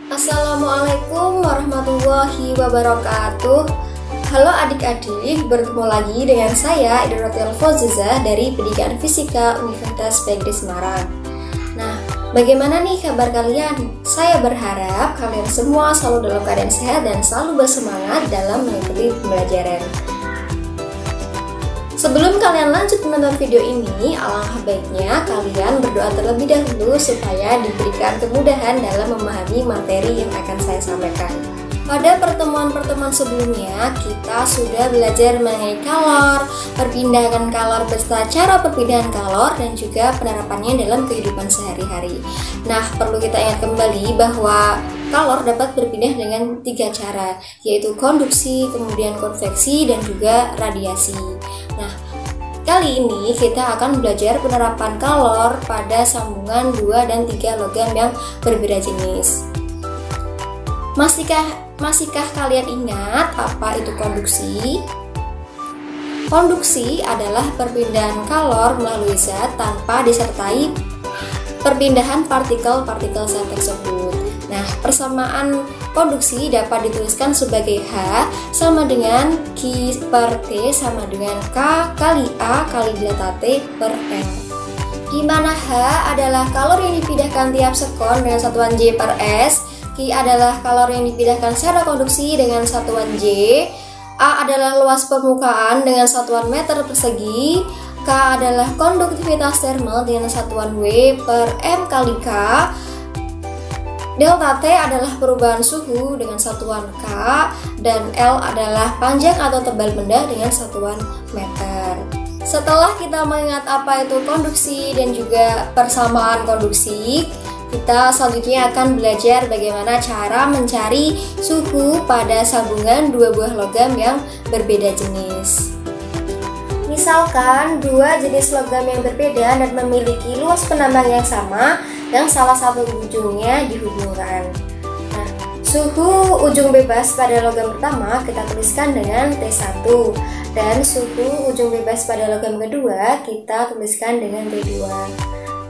Assalamualaikum warahmatullahi wabarakatuh. Halo adik-adik, bertemu lagi dengan saya Idrotil Fauziza dari Pendidikan Fisika Universitas PGRI Semarang. Nah, bagaimana nih kabar kalian? Saya berharap kalian semua selalu dalam keadaan sehat dan selalu bersemangat dalam mengikuti pembelajaran. Sebelum kalian lanjut menonton video ini, alangkah baiknya kalian berdoa terlebih dahulu supaya diberikan kemudahan dalam memahami materi yang akan saya sampaikan. Pada pertemuan-pertemuan sebelumnya, kita sudah belajar mengenai kalor, perpindahan kalor beserta cara perpindahan kalor dan juga penerapannya dalam kehidupan sehari-hari. Nah, perlu kita ingat kembali bahwa kalor dapat berpindah dengan 3 cara, yaitu konduksi, kemudian konveksi, dan juga radiasi. Nah, kali ini kita akan belajar penerapan kalor pada sambungan 2 dan 3 logam yang berbeda jenis. Masihkah kalian ingat apa itu konduksi? Konduksi adalah perpindahan kalor melalui zat tanpa disertai perpindahan partikel-partikel zat tersebut. Nah, persamaan konduksi dapat dituliskan sebagai H sama dengan Q per T sama dengan K kali A kali delta T per L. Di mana H adalah kalor yang dipindahkan tiap sekon dengan satuan J per S, Q adalah kalor yang dipindahkan secara konduksi dengan satuan J, A adalah luas permukaan dengan satuan meter persegi, K adalah konduktivitas termal dengan satuan W per M kali K, delta T adalah perubahan suhu dengan satuan K, dan L adalah panjang atau tebal benda dengan satuan meter. Setelah kita mengingat apa itu konduksi dan juga persamaan konduksi, kita selanjutnya akan belajar bagaimana cara mencari suhu pada sambungan 2 buah logam yang berbeda jenis. Misalkan 2 jenis logam yang berbeda dan memiliki luas penambang yang sama, yang salah satu ujungnya dihubungkan. Nah, suhu ujung bebas pada logam pertama kita tuliskan dengan T1, dan suhu ujung bebas pada logam kedua kita tuliskan dengan T2.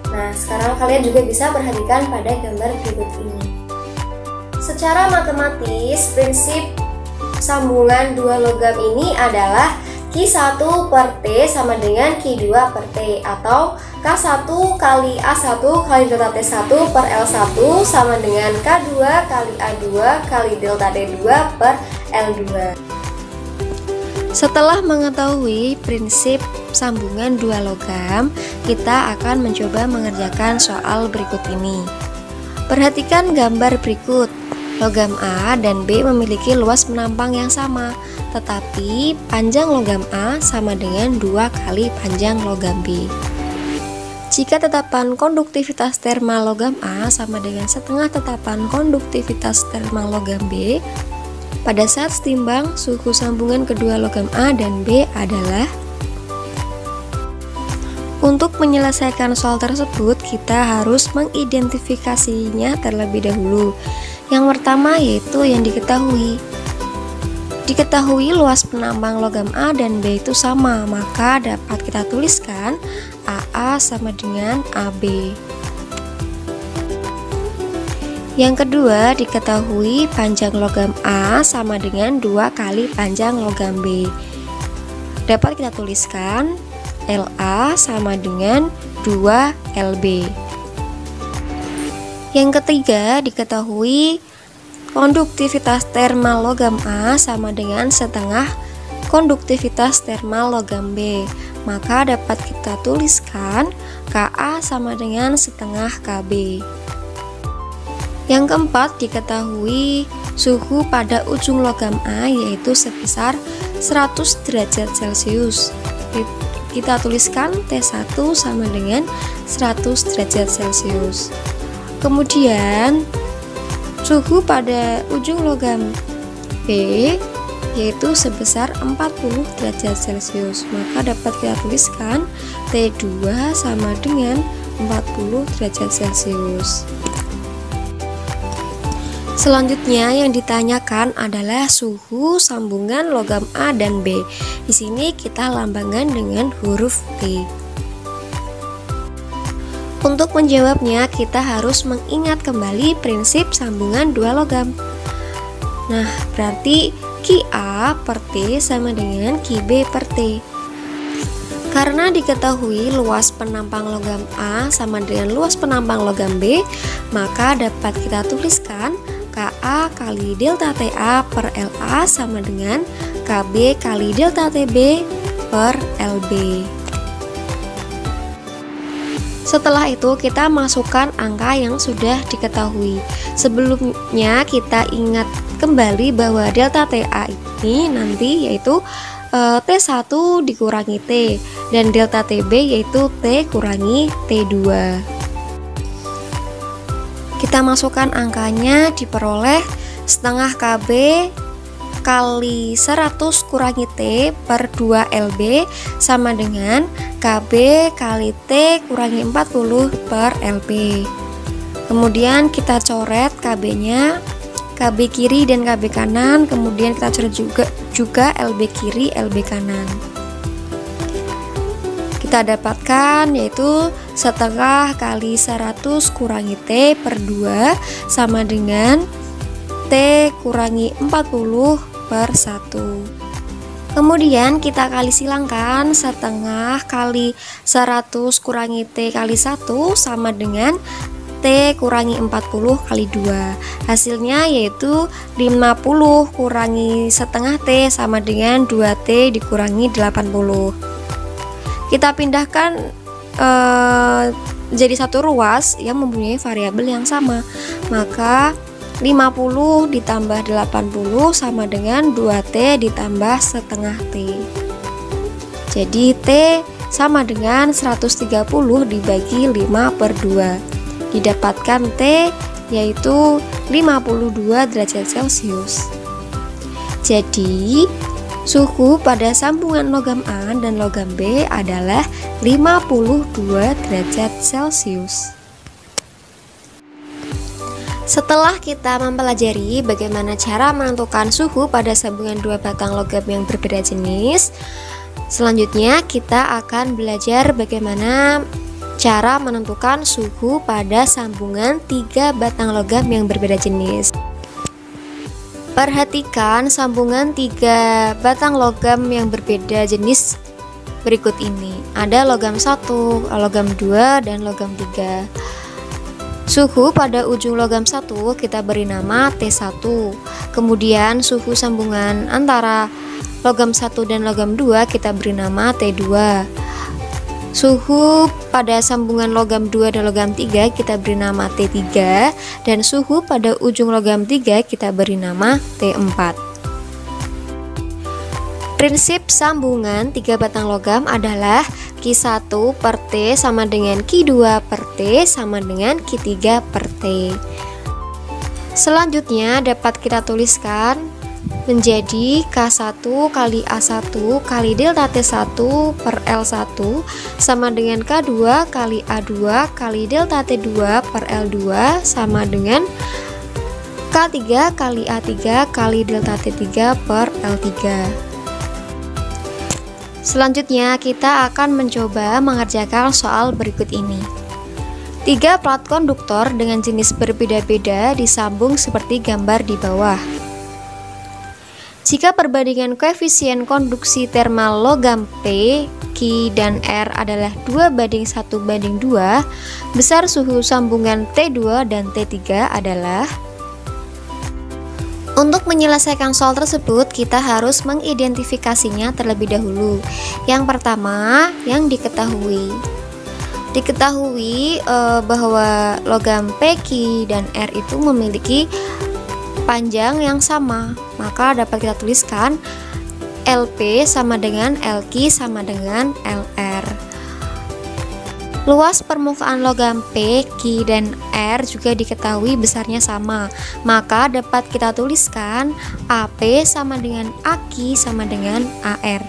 Nah, sekarang kalian juga bisa perhatikan pada gambar berikut ini. Secara matematis, prinsip sambungan 2 logam ini adalah Q1 per T sama dengan Q2 per T, atau K1 kali A1 kali delta T1 per L1 sama dengan K2 kali A2 kali delta T2 per L2. Setelah mengetahui prinsip sambungan 2 logam, kita akan mencoba mengerjakan soal berikut ini. Perhatikan gambar berikut. Logam A dan B memiliki luas penampang yang sama, tetapi panjang logam A sama dengan 2 kali panjang logam B. Jika tetapan konduktivitas termal logam A sama dengan setengah tetapan konduktivitas termal logam B, pada saat setimbang suhu sambungan kedua logam A dan B adalah. Untuk menyelesaikan soal tersebut, kita harus mengidentifikasinya terlebih dahulu. Yang pertama yaitu yang diketahui. Diketahui luas penambang logam A dan B itu sama, maka dapat kita tuliskan AA sama dengan AB. Yang kedua, diketahui panjang logam A sama dengan 2 kali panjang logam B. Dapat kita tuliskan LA sama dengan 2LB. Yang ketiga, diketahui konduktivitas termal logam A sama dengan setengah konduktivitas termal logam B, maka dapat kita tuliskan KA sama dengan setengah KB. Yang keempat, diketahui suhu pada ujung logam A yaitu sebesar 100 derajat Celcius. Kita tuliskan T1 sama dengan 100 derajat Celcius. Kemudian suhu pada ujung logam B yaitu sebesar 40 derajat Celcius, maka dapat kita tuliskan T2 sama dengan 40 derajat Celcius. Selanjutnya yang ditanyakan adalah suhu sambungan logam A dan B. Di sini kita lambangkan dengan huruf T. Untuk menjawabnya, kita harus mengingat kembali prinsip sambungan dua logam. Nah, berarti Ki A per T sama dengan Ki B per T. Karena diketahui luas penampang logam A sama dengan luas penampang logam B, maka dapat kita tuliskan KA kali delta TA per LA sama dengan KB kali delta TB per LB. Setelah itu kita masukkan angka yang sudah diketahui. Sebelumnya kita ingat kembali bahwa delta TA ini nanti yaitu T1 dikurangi T, dan delta TB yaitu T kurangi T2. Kita masukkan angkanya, diperoleh setengah KB kali 100 kurangi T per 2 LB sama dengan KB kali T kurangi 40 per LB. Kemudian kita coret KB-nya, KB kiri dan KB kanan, kemudian kita coret juga LB kiri, LB kanan. Kita dapatkan yaitu setengah kali 100 kurangi T per 2 sama dengan T kurangi 40 per 1. Kemudian kita kali silangkan, setengah kali 100 kurangi T kali 1 sama dengan T kurangi 40 kali 2. Hasilnya yaitu 50 kurangi setengah T sama dengan 2T dikurangi 80. Kita pindahkan jadi satu ruas yang mempunyai variabel yang sama. Maka 50 ditambah 80 sama dengan 2T ditambah setengah T. Jadi T sama dengan 130 dibagi 5 per 2. Didapatkan T yaitu 52 derajat Celcius. Jadi suhu pada sambungan logam A dan logam B adalah 52 derajat Celcius. Setelah kita mempelajari bagaimana cara menentukan suhu pada sambungan dua batang logam yang berbeda jenis, selanjutnya kita akan belajar bagaimana cara menentukan suhu pada sambungan 3 batang logam yang berbeda jenis. Perhatikan sambungan 3 batang logam yang berbeda jenis berikut ini. Ada logam 1, logam 2, dan logam 3. Suhu pada ujung logam 1 kita beri nama T1. Kemudian suhu sambungan antara logam 1 dan logam 2 kita beri nama T2. Suhu pada sambungan logam 2 dan logam 3 kita beri nama T3, dan suhu pada ujung logam 3 kita beri nama T4. Prinsip sambungan 3 batang logam adalah Ki1 per T sama dengan Ki2 per T sama dengan Ki3 per T. Selanjutnya dapat kita tuliskan menjadi K1 kali A1 kali delta T1 per L1 sama dengan K2 kali A2 kali delta T2 per L2 sama dengan K3 kali A3 kali delta T3 per L3. Selanjutnya kita akan mencoba mengerjakan soal berikut ini. 3 plat konduktor dengan jenis berbeda-beda disambung seperti gambar di bawah. Jika perbandingan koefisien konduksi termal logam P, Ki, dan R adalah 2:1:2, besar suhu sambungan T2 dan T3 adalah. Untuk menyelesaikan soal tersebut, kita harus mengidentifikasinya terlebih dahulu. Yang pertama, yang diketahui bahwa logam P, Ki, dan R itu memiliki panjang yang sama, maka dapat kita tuliskan LP sama dengan LQ sama dengan LR. Luas permukaan logam P, Q, dan R juga diketahui besarnya sama, maka dapat kita tuliskan AP sama dengan AQ sama dengan AR.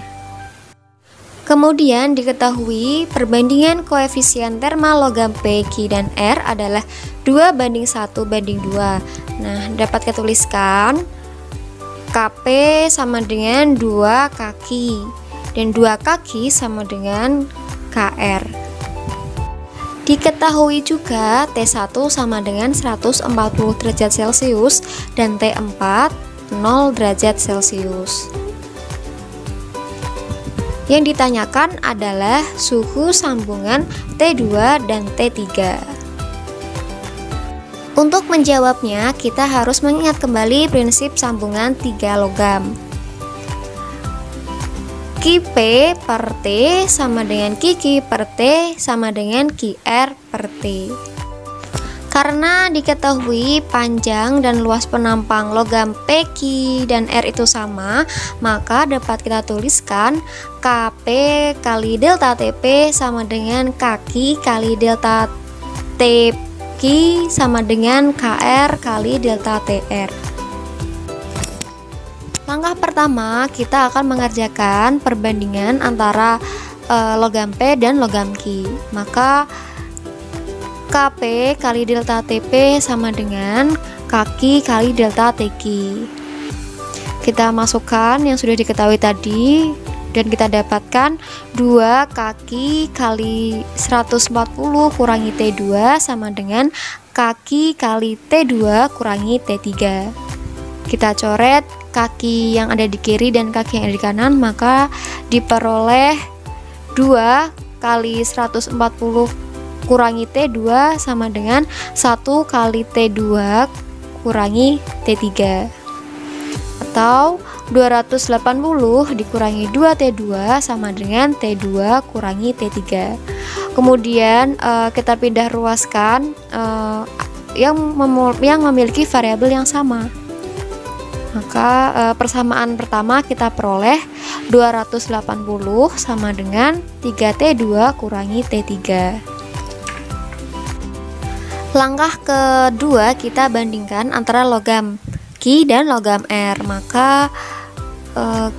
Kemudian diketahui perbandingan koefisien termal logam P, Q, dan R adalah 2:1:2. Nah, dapat kita tuliskan KP sama dengan 2 kaki dan 2 kaki sama dengan KR. Diketahui juga T1 sama dengan 140 derajat Celcius dan T4 0 derajat Celcius. Yang ditanyakan adalah suhu sambungan T2 dan T3. Untuk menjawabnya, kita harus mengingat kembali prinsip sambungan 3 logam. Qp per T sama dengan Qq per T sama dengan Qr per T. Karena diketahui panjang dan luas penampang logam PQ dan R itu sama, maka dapat kita tuliskan Kp kali delta Tp sama dengan Kq kali delta Tq sama dengan Kr kali delta Tr. Langkah pertama, kita akan mengerjakan perbandingan antara logam P dan logam Q. Maka Kp kali delta Tp sama dengan Kq kali delta Tq. Kita masukkan yang sudah diketahui tadi dan kita dapatkan 2 Kq kali 140 kurangi T2 sama dengan Kq kali T2 kurangi T3. Kita coret kaki yang ada di kiri dan kaki yang ada di kanan, maka diperoleh 2 kali 140 kurangi T2 sama dengan 1 kali T2 kurangi T3, atau 280 dikurangi 2T2 sama dengan T2 kurangi T3. Kemudian kita pindah ruaskan yang memiliki variabel yang sama. Maka persamaan pertama kita peroleh 280 sama dengan 3T2 kurangi T3. Langkah kedua, kita bandingkan antara logam Q dan logam R. Maka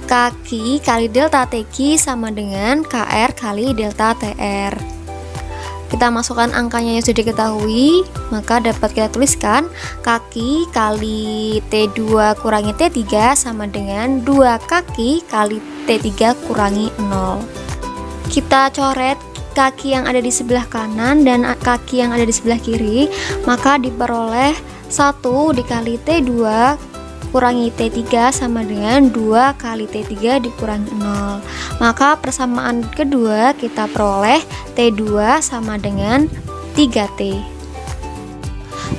Kq kali delta Tq sama dengan Kr kali delta Tr. Kita masukkan angkanya yang sudah diketahui, maka dapat kita tuliskan Kq kali T2 kurangi T3 sama dengan 2 Kq kali T3 kurangi 0. Kita coret kaki yang ada di sebelah kanan dan kaki yang ada di sebelah kiri, maka diperoleh 1 dikali T2 kurangi T3 sama dengan 2 kali T3 dikurangi 0. Maka persamaan kedua kita peroleh T2 sama dengan 3T.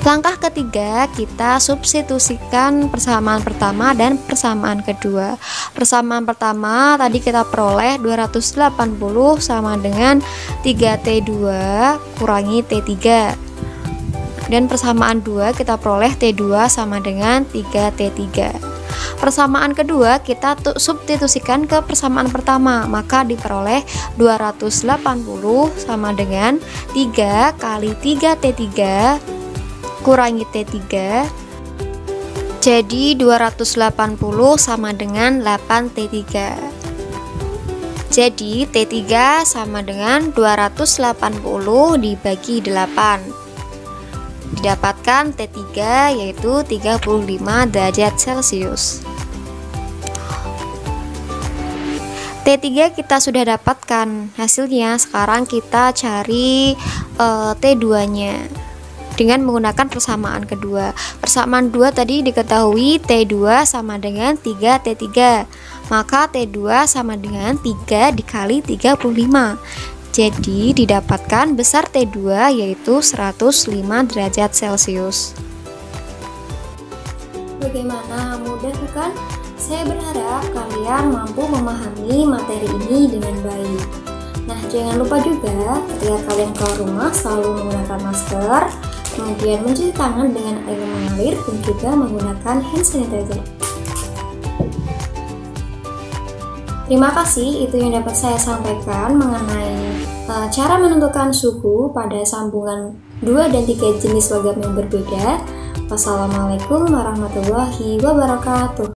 Langkah ketiga, kita substitusikan persamaan pertama dan persamaan kedua. Persamaan pertama tadi kita peroleh 280 sama dengan 3T2 kurangi T3. Dan persamaan 2 kita peroleh T2 sama dengan 3T3. Persamaan kedua kita substitusikan ke persamaan pertama, maka diperoleh 280 sama dengan 3 kali 3T3 kurangi T3. Jadi 280 sama dengan 8T3. Jadi T3 sama dengan 280 dibagi 8. Didapatkan T3 yaitu 35 derajat Celcius. T3 kita sudah dapatkan hasilnya, sekarang kita cari T2 nya dengan menggunakan persamaan kedua. Persamaan 2 tadi diketahui T2 sama dengan 3T3, maka T2 sama dengan 3 dikali 35. Jadi didapatkan besar T2 yaitu 105 derajat Celcius. Bagaimana, mudah bukan? Saya berharap kalian mampu memahami materi ini dengan baik. Nah, jangan lupa juga ketika kalian keluar rumah selalu menggunakan masker, kemudian mencuci tangan dengan air yang mengalir dan juga menggunakan hand sanitizer. Terima kasih, itu yang dapat saya sampaikan mengenai cara menentukan suhu pada sambungan 2 dan 3 jenis logam yang berbeda. Wassalamualaikum warahmatullahi wabarakatuh.